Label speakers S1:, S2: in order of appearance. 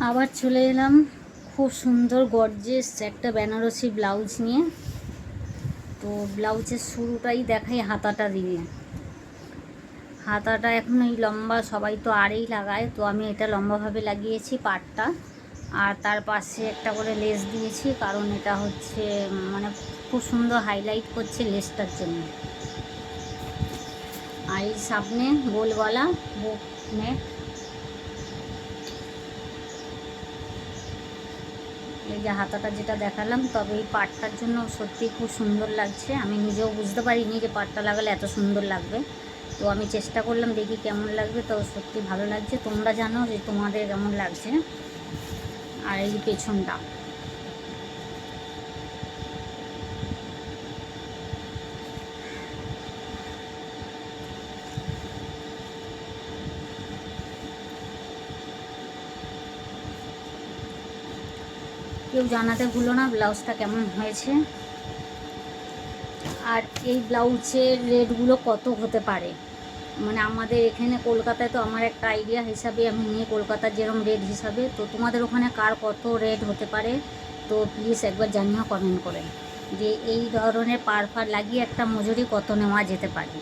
S1: আবার চলে এলাম খুব সুন্দর গর্জিয়াস একটা বেনারসি ব্লাউজ নিয়ে। তো ব্লাউজের শুরুটাই দেখাই হাতাটা দিয়ে। হাতাটা এখন এই লম্বা, সবাই তো আড়েই লাগায়, তো আমি এটা লম্বাভাবে লাগিয়েছি পাটটা। আর তার পাশে একটা করে লেস দিয়েছি, কারণ এটা হচ্ছে মানে খুব সুন্দর হাইলাইট করছে লেসটার জন্য। আর এই সামনে গোল গলা, বুক নেক। এই যে হাতাটা যেটা দেখালাম, তবে এই পাটটার জন্য সত্যি খুব সুন্দর লাগছে। আমি নিজেও বুঝতে পারিনি যে পাটটা লাগালে এত সুন্দর লাগবে। তো আমি চেষ্টা করলাম, দেখি কেমন লাগবে। তো সত্যি ভালো লাগছে। তোমরা জানো যে তোমাদের কেমন লাগছে। আর এই পেছনটা, কেউ জানাতে ভুলো না ব্লাউজটা কেমন হয়েছে। আর এই ব্লাউজের রেটগুলো কত হতে পারে, মানে আমাদের এখানে কলকাতায় তো আমার একটা আইডিয়া হিসাবে আমি নিয়ে কলকাতার যেরকম রেট হিসাবে, তো তোমাদের ওখানে কার কত রেট হতে পারে তো প্লিজ একবার জানিও কমেন্ট করে, যে এই ধরনের পার লাগিয়ে একটা মজুরি কত নেওয়া যেতে পারে।